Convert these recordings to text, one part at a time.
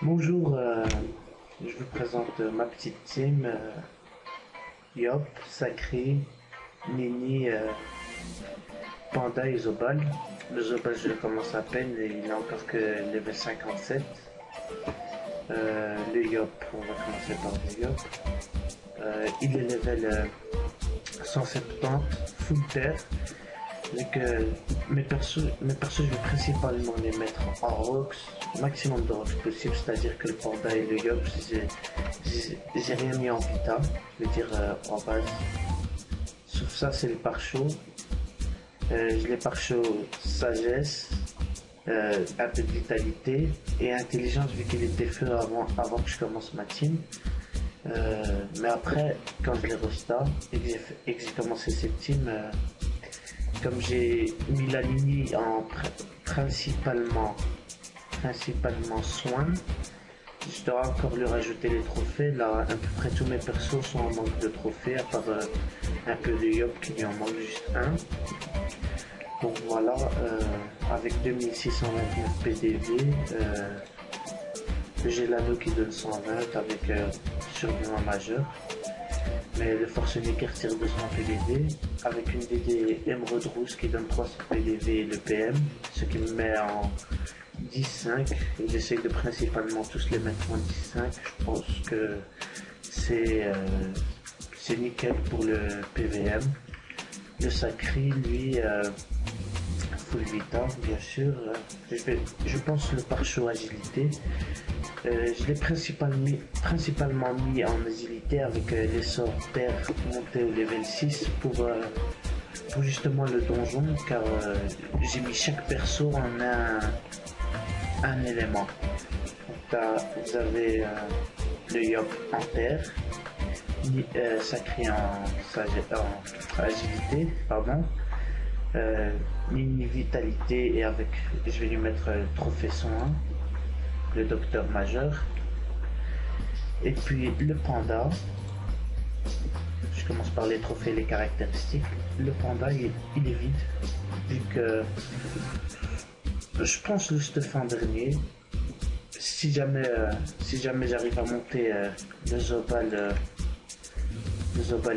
Bonjour, je vous présente ma petite team. Yop, Sacré, Nini, Panda et Zobal. Le Zobal, je le commence à peine et il n'a encore que level 57. Le Yop, on va commencer par le Yop. Il est level 170, full terre. Vu que mes persos, je vais principalement les mettre en rocks, maximum de rocks possible, c'est-à-dire que le panda et le yop, j'ai rien mis en vita, je veux dire en base. Sauf ça, c'est le pare-chaud. Je l'ai pare-chaud sagesse, un peu de vitalité et intelligence vu qu'il était feu avant que je commence ma team. Mais après, quand je l'ai resta et que j'ai commencé cette team, comme j'ai mis la ligne en principalement soin, je dois encore lui rajouter les trophées. Là, à peu près tous mes persos sont en manque de trophées, à part un peu de Yop qui lui en manque juste un. Donc voilà, avec 2629 PDV, j'ai l'anneau qui donne 120 avec survivant majeur. Mais le forcené-maker tire 200 PDV avec une DD émeraude rousse qui donne 300 PDV et le PM, ce qui me met en 10-5. J'essaie de principalement tous les mettre en 10-5. Je pense que c'est nickel pour le PVM. Le Sacré, lui, full vita, bien sûr. Je pense le pare-chaud agilité. Je l'ai principalement mis en agilité avec les sorts terre montés au level 6 pour justement le donjon, car j'ai mis chaque perso en un élément. Donc vous avez le Yop en terre, Sacré en agilité, pardon, Nini vitalité et avec, je vais lui mettre trophée 101. Le docteur majeur, et puis le panda. Je commence par les trophées et les caractéristiques. Le panda il est vide vu que je pense le stuff en dernier. Si jamais j'arrive à monter le Zobal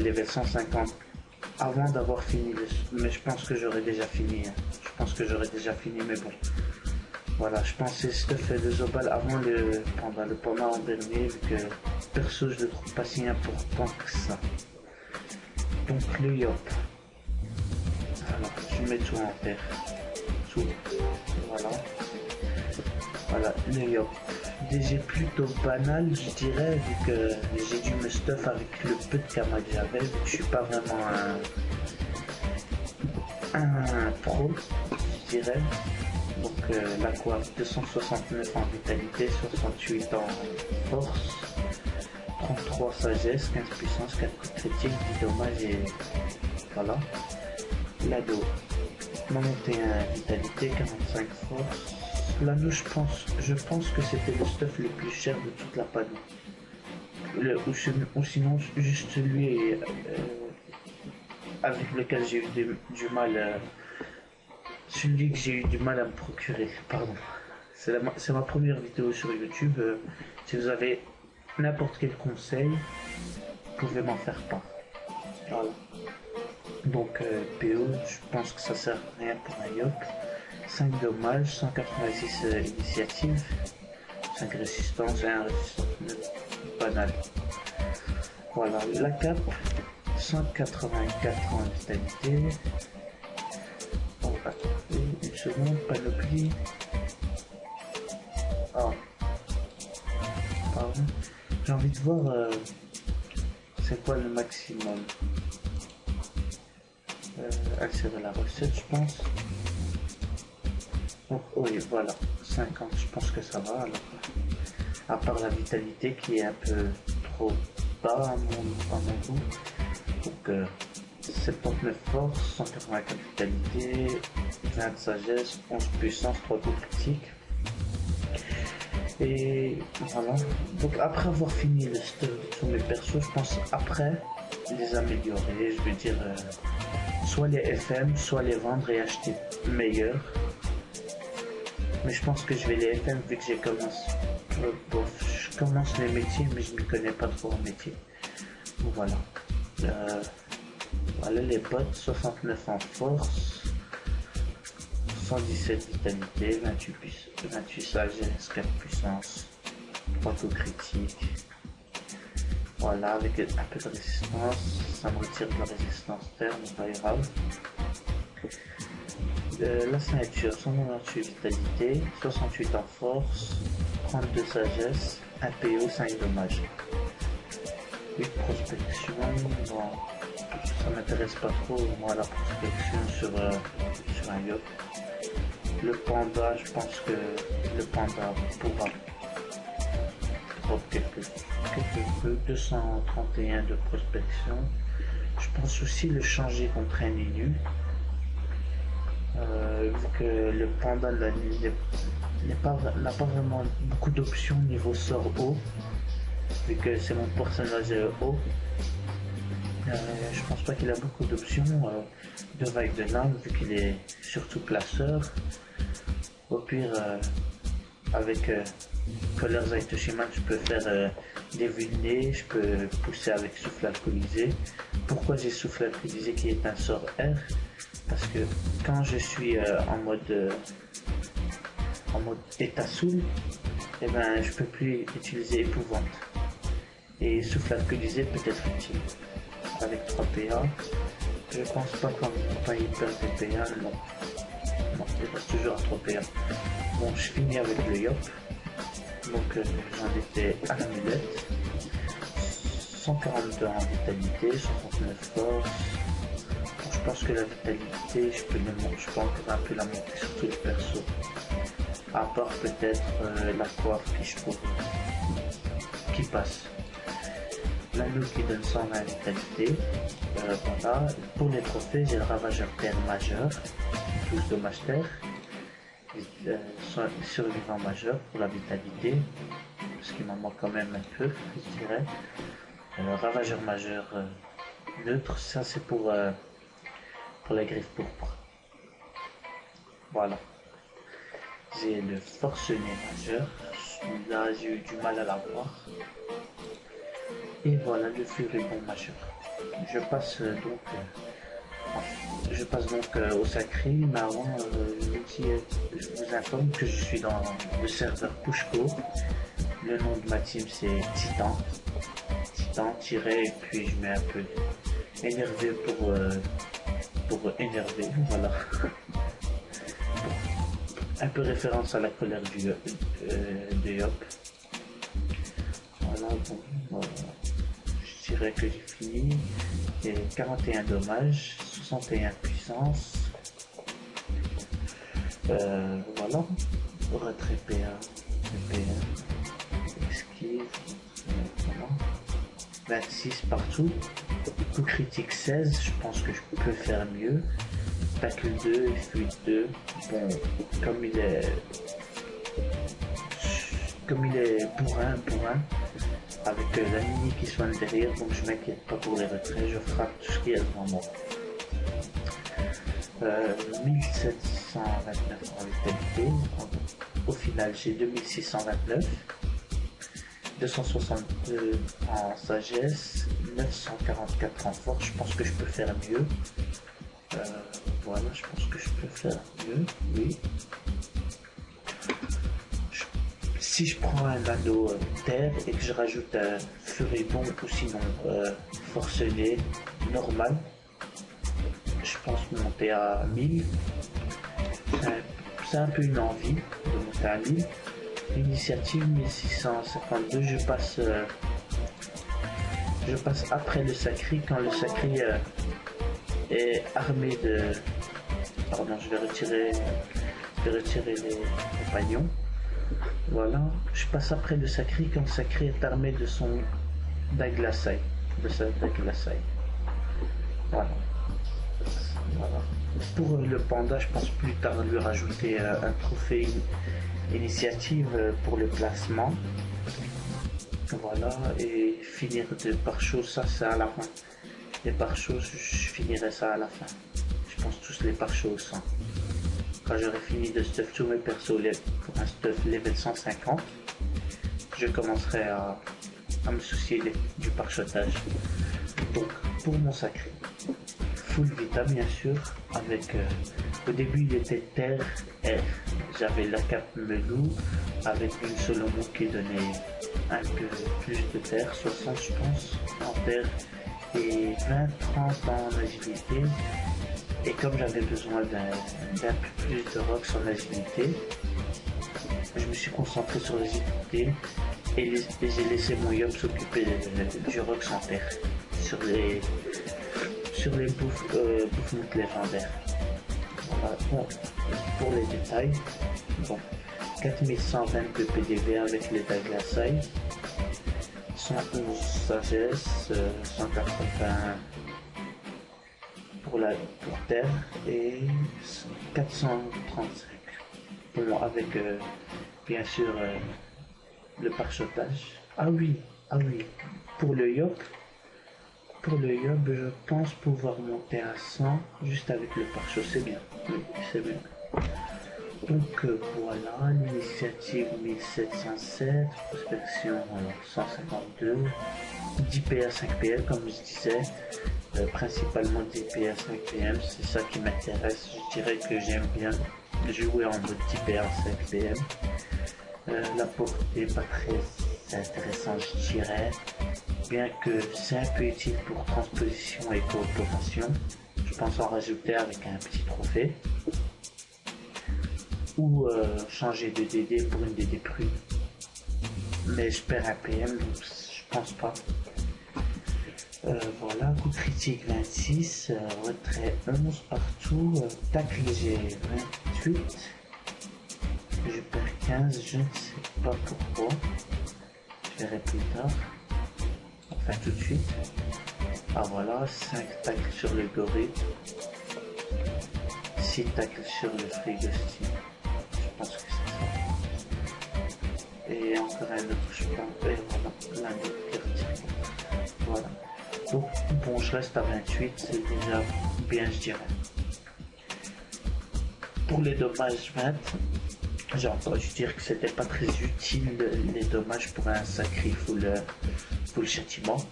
level 150 avant d'avoir fini mais je pense que j'aurais déjà fini, mais bon. Voilà, je pensais stuff de Zobal avant le panda en dernier, vu que perso je le trouve pas si important que ça. Donc le Yop. Alors je mets tout en terre. Tout. Voilà, le Yop. DG plutôt banal, je dirais, vu que j'ai dû me stuff avec le peu de camas que j'avais, vu que je suis pas vraiment un pro, je dirais. Donc la coiffe 269 en vitalité, 68 en force, 33 sagesse, 15 puissance, 4 coups critiques, 10 dommages et voilà. L'ado 91 vitalité, 45 force. L'anneau, je pense que c'était le stuff le plus cher de toute la panneau. Ou sinon juste celui avec lequel j'ai eu du mal. Celui que j'ai eu du mal à me procurer, pardon. C'est ma première vidéo sur YouTube. Si vous avez n'importe quel conseil, vous pouvez m'en faire part. Voilà. Donc PO, je pense que ça sert à rien pour un Yop. 5 dommages, 186 initiatives, 5 résistances et 1 résistance banal. Voilà, la cape, 184 en vitalité. Une seconde, panoplie. Ah, pardon. J'ai envie de voir c'est quoi le maximum. Accéder à la recette, je pense. Donc, oui, voilà, 50, je pense que ça va. Alors, à part la vitalité qui est un peu trop bas à mon goût. Donc, 79 force, 184 vitalité, 20 de sagesse, 11 puissance, 3 coups critiques. Et voilà. Donc après avoir fini le stuff sur mes persos, je pense après les améliorer. Je veux dire soit les FM, soit les vendre et acheter meilleurs. Mais je pense que je vais les FM vu que je commence les métiers, mais je ne m'y connais pas trop en métier. Voilà. Voilà les potes, 69 en force, 117 vitalité, 28 sagesse, 4 puissance, 3 coups critiques. Voilà, avec un peu de résistance, ça me retire de la résistance terre, mais pas grave. La ceinture, 198 vitalité, 68 en force, 32 sagesse, 1 PO, 5 dommages. 8 prospection, bon, ça m'intéresse pas trop, moi, la prospection sur un yacht. Le panda, je pense que le panda pourra prendre quelques peu, 231 de prospection. Je pense aussi le changer contre un inu. Vu que le panda n'a pas vraiment beaucoup d'options niveau sort haut, vu que c'est mon personnage haut. Je pense pas qu'il a beaucoup d'options de vague de lame, vu qu'il est surtout placeur. Au pire, avec Colors Aitoshiman, je peux faire des vulnés, je peux pousser avec souffle alcoolisé. Pourquoi j'ai souffle alcoolisé qui est un sort R? Parce que quand je suis en mode état soul, et ben je peux plus utiliser épouvante. Et souffle alcoolisé peut être utile. Avec 3 PA, je pense pas quand il perd des PA, non, il reste toujours à 3 PA. Bon, je finis avec le Yop, donc j'en étais à la mulette, 142 en vitalité, 69 force. Bon, je pense que la vitalité, je peux encore un peu la monter sur tout le perso, à part peut-être la coiffe qui je trouve qui passe. L'anneau qui donne 120 vitalité. Voilà. Pour les trophées, j'ai le ravageur terre majeur, 12 dommages terre, survivant majeur pour la vitalité, parce qu'il m'en manque quand même un peu, je dirais. Ravageur majeur neutre, ça c'est pour la griffe pourpre. Voilà. J'ai le forcené majeur, là j'ai eu du mal à l'avoir. Et voilà le furibond majeur. Je passe donc au sacré, mais avant je vous informe que je suis dans le serveur Pushko. Le nom de ma team c'est Titan. Titan tiré, et puis je mets un peu énervé pour énerver, voilà. Un peu référence à la colère de Yop. Voilà, bon, je dirais que j'ai fini. Et 41 dommages, 61 puissance. Voilà. Retrait PA, esquive. Voilà. 26 partout. Coup critique 16, je pense que je peux faire mieux. Tacle 2 et fuite 2. Bon, comme il est bourrin, avec la mini qui soigne derrière, donc je m'inquiète pas pour les retraits, je frappe tout ce qui est devant moi. 1729 en vitalité, au final j'ai 2629, 262 en sagesse, 944 en force, je pense que je peux faire mieux. Voilà, je pense que je peux faire mieux, oui. Si je prends un anneau terre et que je rajoute un furibond ou sinon forcené normal, je pense monter à 1000. C'est un peu une envie de monter à 1000. L'initiative 1652, je passe après le sacré quand le sacré est armé de... Pardon, je vais retirer les compagnons. Voilà, je passe après le sacré quand le sacré est armé de son d'aglaçaille, de sa d'aglaçaille. Voilà. Pour le panda, je pense plus tard lui rajouter un trophée initiative pour le placement. Voilà, et finir de pare-choses, ça c'est à la fin. Les pare-choses, je finirai ça à la fin. Je pense tous les pare-choses. quand j'aurai fini de stuff tous mes persos pour un stuff level 150, je commencerai à me soucier du parchotage. Donc pour mon sacré, full vita bien sûr, avec au début il était terre R. J'avais la cape melou avec une Solomo qui donnait un peu plus de terre, 60 je pense en terre et 20-30 en agilité. Et comme j'avais besoin d'un peu plus de rocks en agilité, je me suis concentré sur l'agilité et j'ai laissé mon Yop s'occuper du rocks en terre sur les bouffe-moutes légendaires. Voilà. Bon, pour les détails, bon, 4120 de PDV avec les Daglasai, 111 sagesse, 180 pour terre et 435. Bon, avec bien sûr le parchotage. Ah oui, pour le Yop, je pense pouvoir monter à 100 juste avec le pare-choc, c'est bien. Oui, c'est bien. Donc voilà, l'initiative 1707, prospection 152, 10 PA 5 PM comme je disais, principalement 10 PA 5 PM, c'est ça qui m'intéresse. Je dirais que j'aime bien jouer en mode 10 PA 5 PM. La portée pas très intéressante, je dirais, bien que c'est un peu utile pour transposition et coopération. Je pense en rajouter avec un petit trophée ou changer de DD pour une DD prune, mais je perds un PM donc je pense pas. Voilà, coup critique 26, retrait 11 partout, tacle j'ai 28, je perds 15, je ne sais pas pourquoi, je verrai plus tard, enfin tout de suite. Ah voilà, 5 tacles sur le gorille, 6 tacles sur le frigostie, je pense que c'est ça, et encore un autre je pense, et voilà, l'un autre qui retire. Voilà. Donc, bon, je reste à 28, c'est déjà bien, je dirais. Pour les dommages 20, j'ai entendu dire que c'était pas très utile les dommages pour un sacré full châtiment.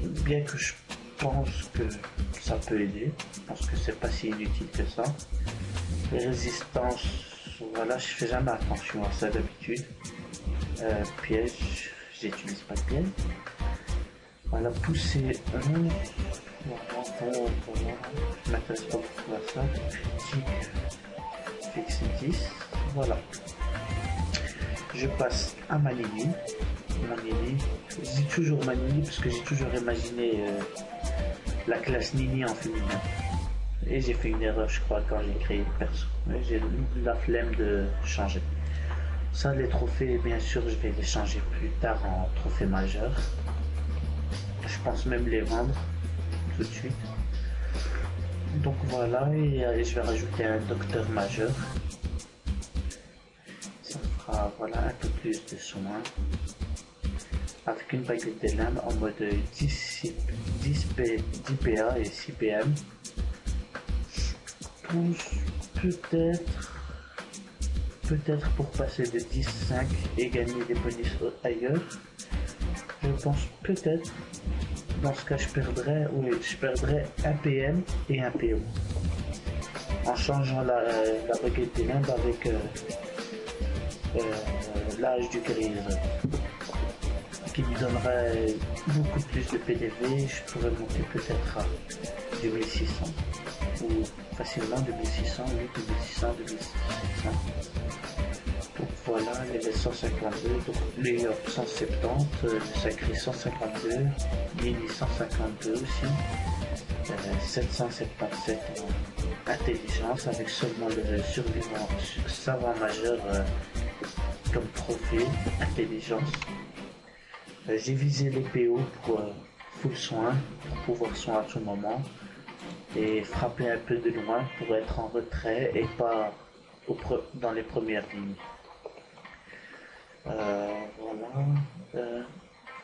Bien que je pense que ça peut aider, je pense que c'est pas si inutile que ça. Les résistances, voilà, je fais jamais attention à ça d'habitude. Piège, j'utilise pas de piège. Voilà, pousser 11, je m'intéresse pas beaucoup à ça, critique, fixe 10, voilà. Je passe à ma Nini, je dis toujours ma Nini parce que j'ai toujours imaginé la classe Nini en féminin. Et j'ai fait une erreur je crois quand j'ai créé le perso, j'ai eu la flemme de changer. Ça les trophées bien sûr je vais les changer plus tard en trophée majeur. Je pense même les vendre tout de suite. Donc voilà, et je vais rajouter un docteur majeur. Ça fera voilà un peu plus de soins. Avec une baguette des limbes en mode 10 PA et 6 PM. Peut-être pour passer de 10-5 et gagner des bonus ailleurs. Je pense peut-être. Dans ce cas, je perdrais un PM et un PO. En changeant la baguette des limbes avec l'âge du grise, qui me donnerait beaucoup plus de PDV. Je pourrais monter peut-être à 2600 ou facilement 2600, oui, 2600, 2700. Donc voilà, les 152, donc les 170, le sacré 152, Mini 152 aussi, 777 en intelligence avec seulement le survivant savant majeur comme trophée, intelligence. J'ai visé les PO pour full soin, pour pouvoir soin à tout moment et frapper un peu de loin pour être en retrait et pas dans les premières lignes. Voilà.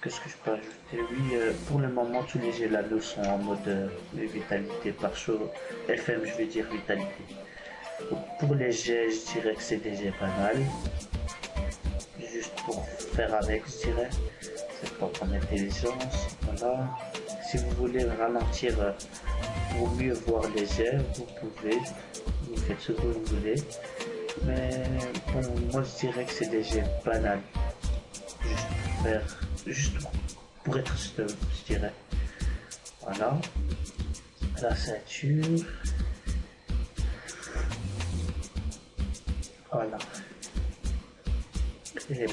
Qu'est-ce que je peux ajouter? Oui, pour le moment, tous les Gélalos sont en mode vitalité par chaud. FM, je vais dire vitalité. Pour les jets, je dirais que c'est des jets banals. Juste pour faire avec, je dirais. C'est pas en intelligence. Voilà. Si vous voulez ralentir pour mieux voir les jets, vous pouvez. Vous faites ce que vous voulez. Mais bon, moi je dirais que c'est des jets banals. Juste pour être stable, je dirais. Voilà. La ceinture. Voilà. Et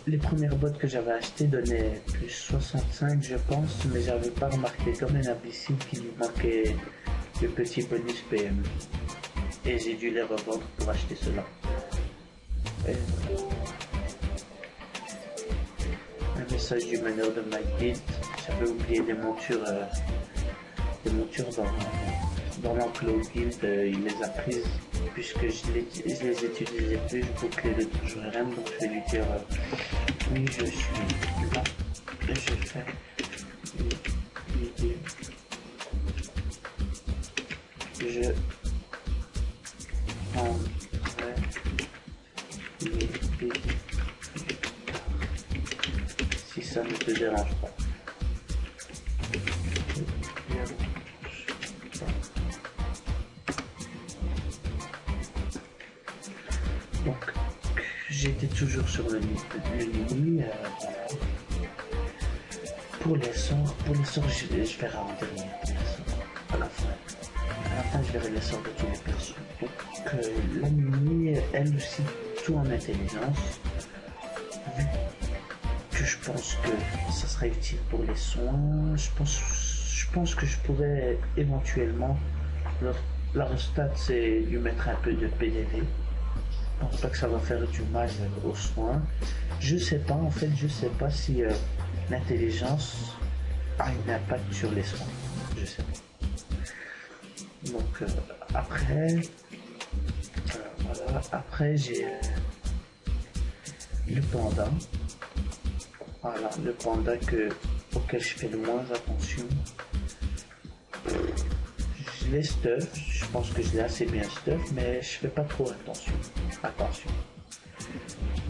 les premières bottes que j'avais achetées donnaient plus 65 je pense, mais j'avais pas remarqué comme un imbécile qu'il lui manquait le petit bonus PM. Et j'ai dû les revendre pour acheter cela. Et un message du meneur de My Guild. J'avais oublié des montures dans l'enclos guild, il les a prises puisque je les utilisais plus, je bouclais le toujours RM, donc je vais lui dire oui je suis là et je fais l'idée. Je prendrai l'idée si ça ne te dérange pas. Donc, j'étais toujours sur le lit. Pour les sorts, je vais ralentir pour les sorts à la fin. À la fin, je verrai les sorts de tous les persos. Donc, la Mimi, elle aussi, tout en intelligence. Vu que je pense que ça sera utile pour les soins, je pense que je pourrais éventuellement, la restat, c'est lui mettre un peu de PDV. Je pense pas que ça va faire du mal aux soins. Je sais pas, en fait, je sais pas si l'intelligence a un impact sur les soins. Je sais pas. Donc après, voilà. Après j'ai le panda. Voilà, le panda auquel je fais le moins attention. Je l'ai stuff, je pense que je l'ai assez bien stuff, mais je fais pas trop attention.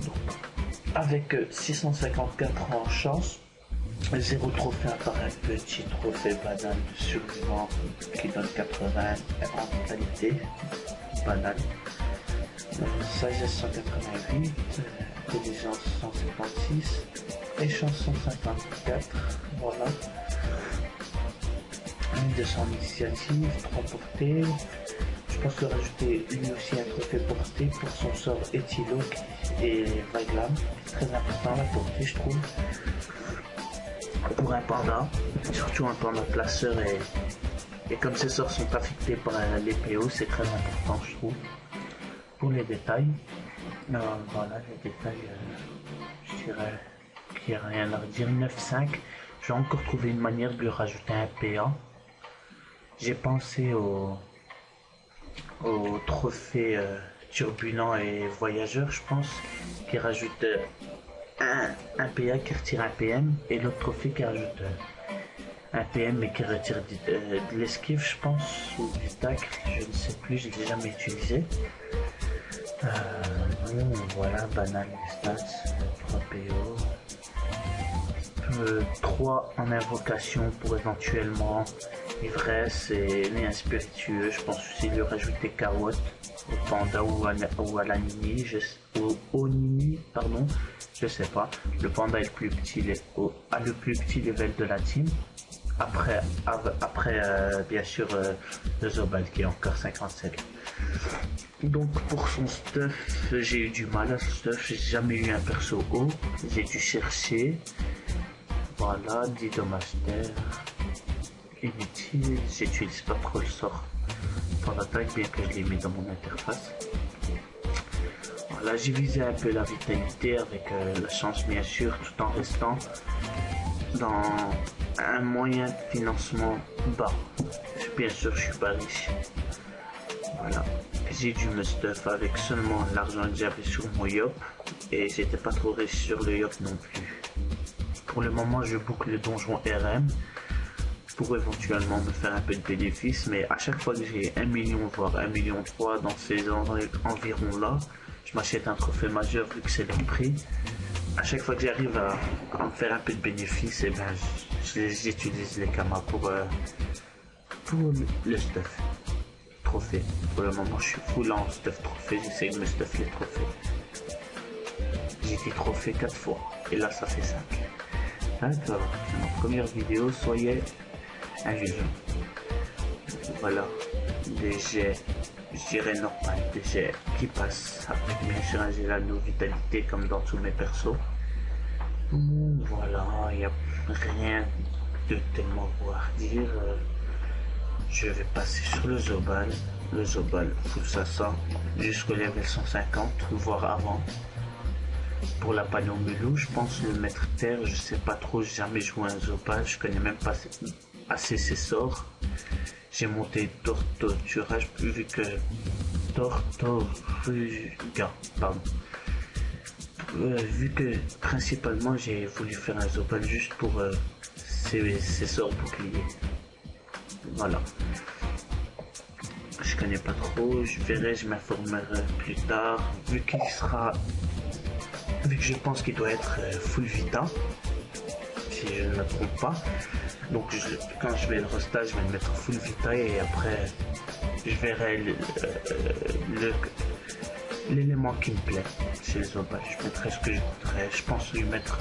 Donc, avec 654 en chance, 0 trophée à part un petit trophée banal de survivant qui donne 80 en qualité banale. Sagesse 188, intelligence 156 et chance 154. Voilà. 1200 initiatives, 3 portées. Je pense que rajouter lui aussi un trophée porté pour son sort Etilo et Vaglam. Très important la portée, je trouve. Pour un panda, surtout un panda placeur et comme ces sorts sont affectés par les PO, c'est très important, je trouve. Pour les détails, voilà les détails, je dirais qu'il n'y a rien à redire. 9.5, j'ai encore trouvé une manière de lui rajouter un PA. J'ai pensé au trophée turbulent et voyageur, je pense, qui rajoute un PA qui retire un PM et l'autre trophée qui rajoute un PM mais qui retire de l'esquive, je pense, ou du tacle, je ne sais plus, je ne l'ai jamais utilisé. Voilà, banal les stats, 3 PO, 3 en invocation pour éventuellement ivresse et lien spiritueux. Je pense aussi lui rajouter carotte au panda ou à la Nini, ou au Nini, pardon, je sais pas. Le panda est le plus petit, a le plus petit level de la team. Après bien sûr le Zobal qui est encore 57. Donc pour son stuff, j'ai eu du mal à ce stuff, j'ai jamais eu un perso haut, j'ai dû chercher. Voilà, 10 dommages d'air. Inutile, j'utilise pas trop le sort pour l'attaque, bien que je l'ai mis dans mon interface. Voilà, j'ai visé un peu la vitalité avec la chance bien sûr, tout en restant dans un moyen de financement bas. Bien sûr, je suis pas riche. Voilà, j'ai dû me stuff avec seulement l'argent que j'avais sur mon Yop et j'étais pas trop riche sur le Yop non plus. Pour le moment, je boucle le donjon RM. pour éventuellement me faire un peu de bénéfice, mais à chaque fois que j'ai 1 million voire 1,3 million dans ces environs là, je m'achète un trophée majeur vu que c'est leur prix. À chaque fois que j'arrive à me faire un peu de bénéfice, et ben j'utilise les kamas pour le stuff trophée. Pour le moment je suis full en stuff trophée, j'essaie de me stuff les trophées. J'ai été trophée 4 fois et là ça fait 5. D'accord, c'est ma première vidéo, soyez indulgents. Voilà, des jets, je dirais normal, des jets qui passent avec bien sûr un gélano vitalité comme dans tous mes persos. Voilà, il n'y a rien de tellement beau à dire. Je vais passer sur le Zobal. Le Zobal, full 500 jusqu'au level 150, voire avant. Pour la Panomulu, je pense le maître terre, je sais pas trop, j'ai jamais joué un Zobal, je connais même pas assez ses sorts. J'ai monté Tortuga, vu que Tortuga, pardon. Vu que principalement j'ai voulu faire un Zobal juste pour ses sorts boucliers. Voilà. Je connais pas trop, je verrai, je m'informerai plus tard. Vu que je pense qu'il doit être full vita, si je ne me trompe pas. Donc quand je vais le rostage, je vais le mettre full vita et après je verrai l'élément qui me plaît chez les Zobal. Je mettrai ce que je voudrais. Je pense lui mettre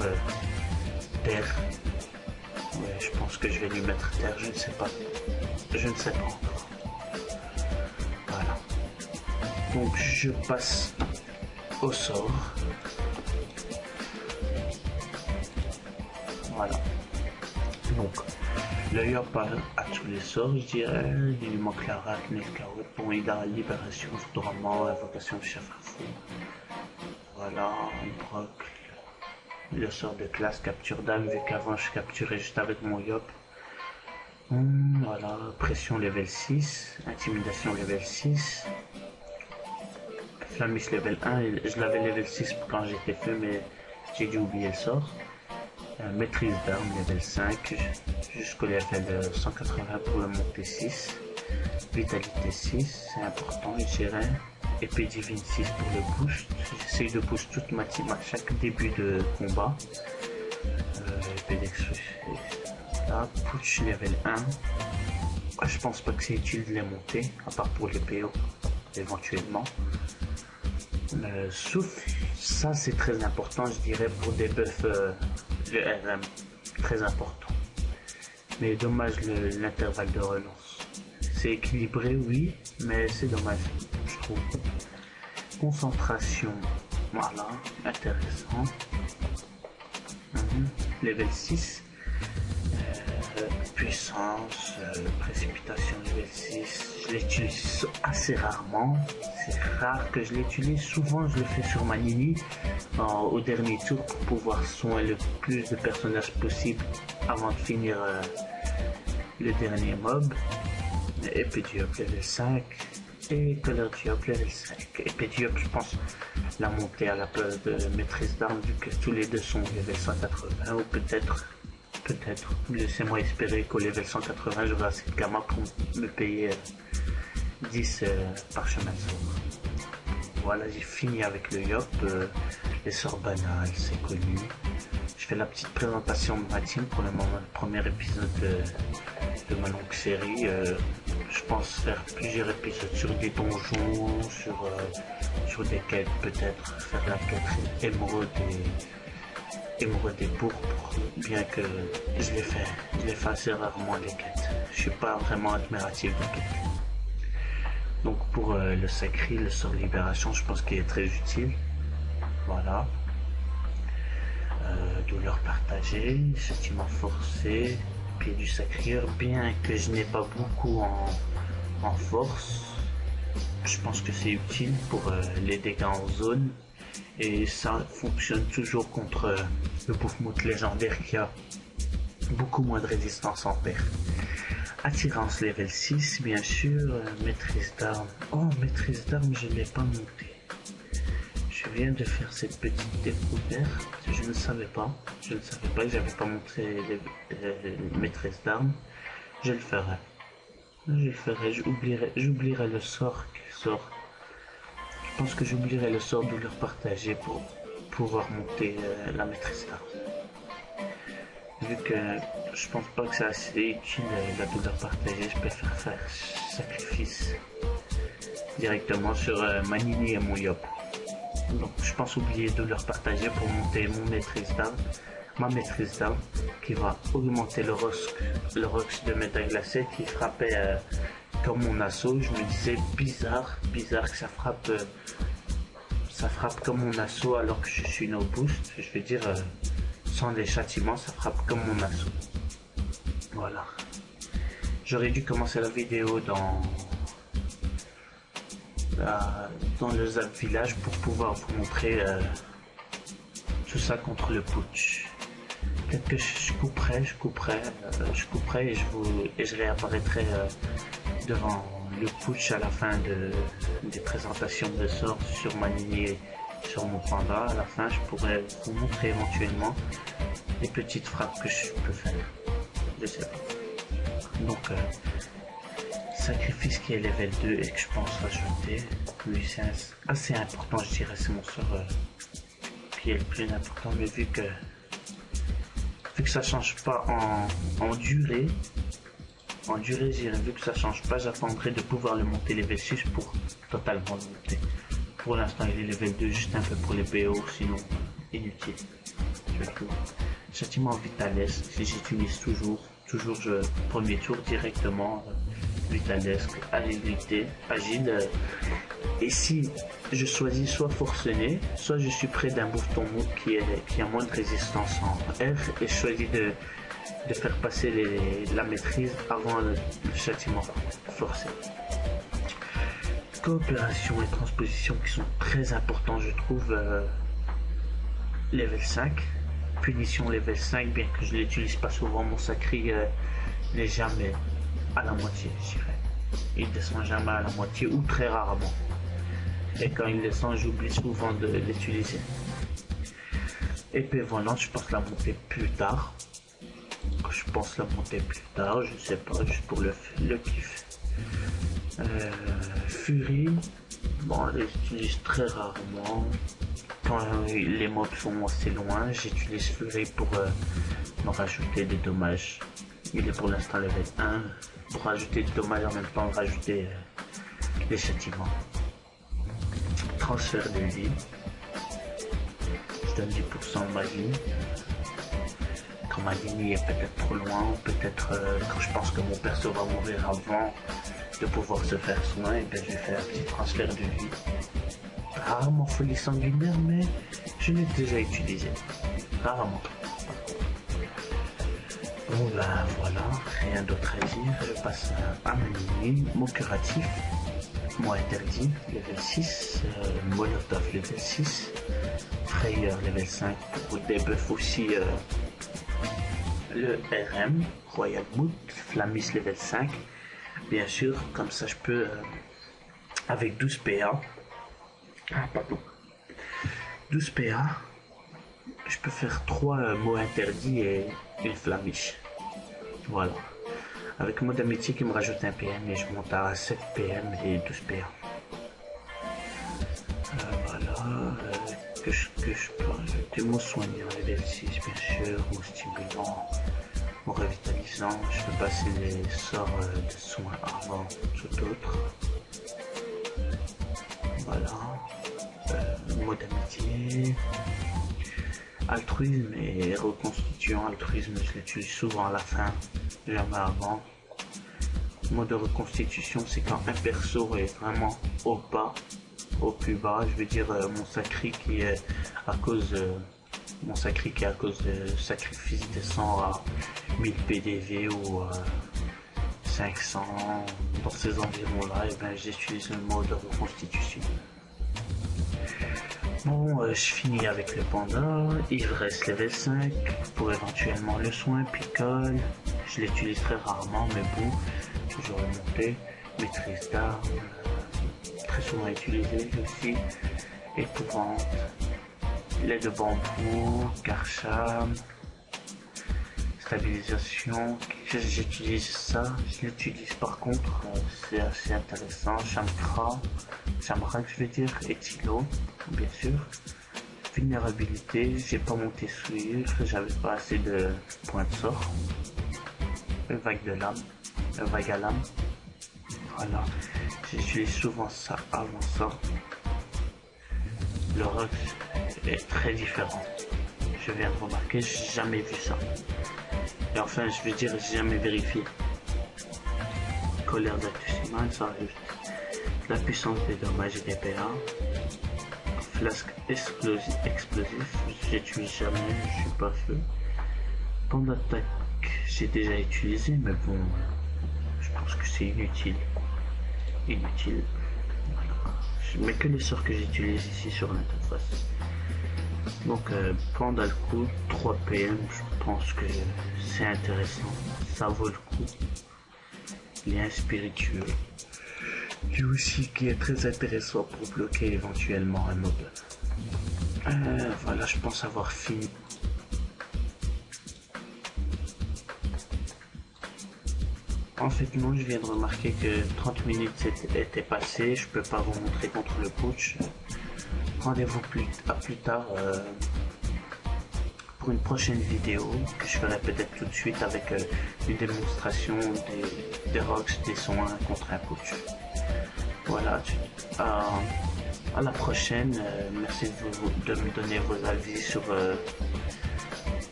terre. Ouais, je pense que je vais lui mettre terre, je ne sais pas. Je ne sais pas encore. Voilà. Donc je passe au sort. Voilà. Donc le Yop à tous les sorts, je dirais. Il lui manque la rate, mais le chaos. Bon, il a libération, dormant, invocation de chef à fou. Voilà, Brock. Le sort de classe capture d'âme, vu qu'avant je capturais juste avec mon Yop. Voilà, pression level 6, intimidation level 6, Flamis level 1, je l'avais level 6 quand j'étais fait, mais j'ai dû oublier le sort. Maîtrise d'armes level 5, jusqu'au level 180 pour le monter 6, vitalité 6, c'est important, je dirais. Épée divine 6 pour le boost, j'essaye de boost toute ma team à chaque début de combat. Épée d'exclusion. Là, Putsch level 1. Je pense pas que c'est utile de les monter, à part pour les PO, éventuellement. Souffle, ça c'est très important, je dirais, pour des buffs de RM. Très important. Mais dommage l'intervalle de relance. C'est équilibré, oui, mais c'est dommage, je trouve. Concentration, voilà, intéressant. Level 6. Puissance, précipitation level 6, je l'utilise assez rarement, c'est rare que je l'utilise, souvent je le fais sur ma Nini au dernier tour pour pouvoir soigner le plus de personnages possible avant de finir le dernier mob. Épée Diop level 5 et Color Diop level 5. Épée Diop, je pense la monter à la place de maîtrise d'armes vu que tous les deux sont level 180 ou peut-être, laissez-moi espérer qu'au level 180 j'aurai assez de gamma pour me payer 10 parchemins de sort. Voilà, j'ai fini avec le Yop, les sorts banals, c'est connu. Je fais la petite présentation de ma team pour le moment, le premier épisode de ma longue série. Je pense faire plusieurs épisodes sur des donjons, sur des quêtes, peut-être faire la quête émeraude et pourpre, bien que je les fais assez rarement les quêtes. Je suis pas vraiment admiratif des quêtes. Donc pour le sacré, le sort libération, je pense qu'il est très utile. Voilà. Douleur partagée, châtiment forcé, pied du sacrieur, bien que je n'ai pas beaucoup en force, je pense que c'est utile pour les dégâts en zone. Et ça fonctionne toujours contre le Boufmout légendaire qui a beaucoup moins de résistance en paire. Attirance level 6, bien sûr. Maîtrise d'armes. Oh, maîtrise d'armes, je ne l'ai pas monté. Je viens de faire cette petite découverte. Je ne savais pas. Je ne savais pas que j'avais pas montré les maîtrises d'armes. je le ferai. J'oublierai le sort qui sort. Je pense que j'oublierai le sort de leur partager pour pouvoir monter la maîtrise d'armes. Vu que je pense pas que c'est assez utile la douleur partagée, je préfère faire sacrifice directement sur Manini et mon Yop. Donc je pense oublier de leur partager pour monter ma maîtrise d'armes, qui va augmenter le rox de métal glacé qui frappait comme mon assaut. Je me disais bizarre que ça frappe comme mon assaut alors que je suis no boost. Je veux dire, sans les châtiments, ça frappe comme mon assaut. Voilà. J'aurais dû commencer la vidéo dans le Zap Village pour pouvoir vous montrer tout ça contre le putsch. Peut-être que je couperai et je réapparaîtrai devant le putsch à la fin des présentations de sorts sur Manini et sur mon panda. À la fin, je pourrais vous montrer éventuellement les petites frappes que je peux faire. Je sais pas. Donc, sacrifice qui est level 2 et que je pense rajouter. Lui, c'est assez important, je dirais. C'est mon sort qui est le plus important, mais vu que ça change pas en durée, vu que ça change pas, j'attendrai de pouvoir le monter level 6 pour totalement le monter. Pour l'instant, il est level 2 juste un peu pour les BO, sinon inutile. Châtiment vitalesque, j'utilise toujours premier tour directement. Vitalesque, agilité, agile. Et si je choisis soit forcené, soit je suis près d'un bouton mou qui a moins de résistance en R, et je choisis de faire passer la maîtrise avant le châtiment forcé. Coopération et transposition qui sont très importants, je trouve. Level 5. Punition level 5, bien que je l'utilise pas souvent, mon sacri n'est jamais à la moitié, je dirais. Il descend jamais à la moitié ou très rarement. Et quand il descend, j'oublie souvent de l'utiliser. Épée volante, je pense la monter plus tard. Je sais pas, juste pour le kiff. Furie, bon, je l'utilise très rarement. Quand les mobs sont assez loin, j'utilise Furie pour me rajouter des dommages. Il est pour l'instant level 1. Pour rajouter des dommages en même temps, rajouter les châtiments. Transfert de vie. Je donne 10% de ma vie. Quand ma ligne est peut-être trop loin, ou peut-être quand je pense que mon perso va mourir avant de pouvoir se faire soin, et bien je vais faire un petit transfert de vie. Rarement folie sanguinaire, mais je l'ai déjà utilisé. Rarement. Bon ben voilà, rien d'autre à dire. Je passe à ma ligne, mon curatif, mon interdit, level 6, Molotov level 6, Frayeur level 5 pour debuff aussi le RM, Royal Mood, Flamis level 5, bien sûr, comme ça je peux avec 12 PA, 12 PA, je peux faire 3 mots interdits et une flamiche. Voilà. Avec mode amitié qui me rajoute un PM et je monte à 7 PM et 12 PA. Voilà. Que je peux rajouter mon soignant level 6 bien sûr, mon stimulant, mon revitalisant. Je peux passer les sorts de soins avant tout autre. Voilà. Mode amitié. Altruisme et reconstituant. Altruisme, je l'utilise souvent à la fin, jamais avant. Mode de reconstitution, c'est quand un perso est vraiment au plus bas. Je veux dire mon sacri qui est à cause de sacrifice descend à 1000 PDV ou 500 dans ces environs là, et ben j'utilise le mode de reconstitution. Bon, je finis avec le panda, ivresse level 5, pour éventuellement le soin, picole, je l'utilise très rarement, mais bon, toujours le monter, maîtrise d'armes, très souvent utilisé aussi, épouvante, lait de bambou, karcham, stabilisation, J'utilise ça, je l'utilise par contre, c'est assez intéressant. Shamrock je veux dire, et Tilo, bien sûr. Vulnérabilité, j'ai pas monté souillure, j'avais pas assez de points de sort. Vague de lame, vague à lame. Voilà, j'utilise souvent ça avant ça. Le rock est très différent. Je viens de remarquer, j'ai jamais vu ça. Et enfin, je veux dire, j'ai jamais vérifié. Colère d'Actusiman, ça arrive. La puissance des dommages et des PA. Flasque explosif, j'utilise jamais, je suis pas feu. Temps d'attaque, j'ai déjà utilisé, mais bon, je pense que c'est inutile. Voilà. Je mets que les sorts que j'utilise ici sur l'interface. Donc pendant le coup, 3 PM, je pense que c'est intéressant, ça vaut le coup. Lien spiritueux, lui aussi qui est très intéressant pour bloquer éventuellement un mob. Voilà, je pense avoir fini. En fait non, je viens de remarquer que 30 minutes étaient passées, je peux pas vous montrer contre le coach. Rendez-vous à plus tard pour une prochaine vidéo que je ferai peut-être tout de suite avec une démonstration des rocks, des soins contre un coach. Voilà, à la prochaine. Merci de me donner vos avis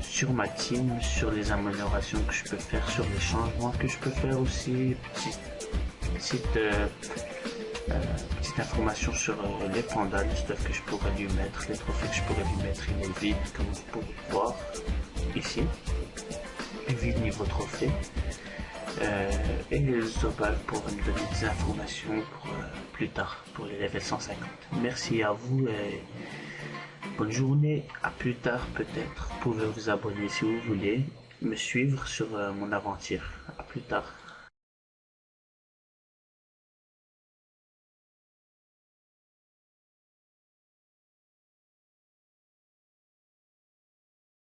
sur ma team, sur les améliorations que je peux faire, sur les changements que je peux faire aussi. Petite information sur les pandas, le stuff que je pourrais lui mettre, les trophées que je pourrais lui mettre. Il est vide, comme vous pouvez voir ici. Il est vide niveau trophée. Et Zobal pourrait me donner des informations pour plus tard, pour les levels 150. Merci à vous et bonne journée. À plus tard peut-être. Vous pouvez vous abonner si vous voulez, me suivre sur mon aventure. À plus tard.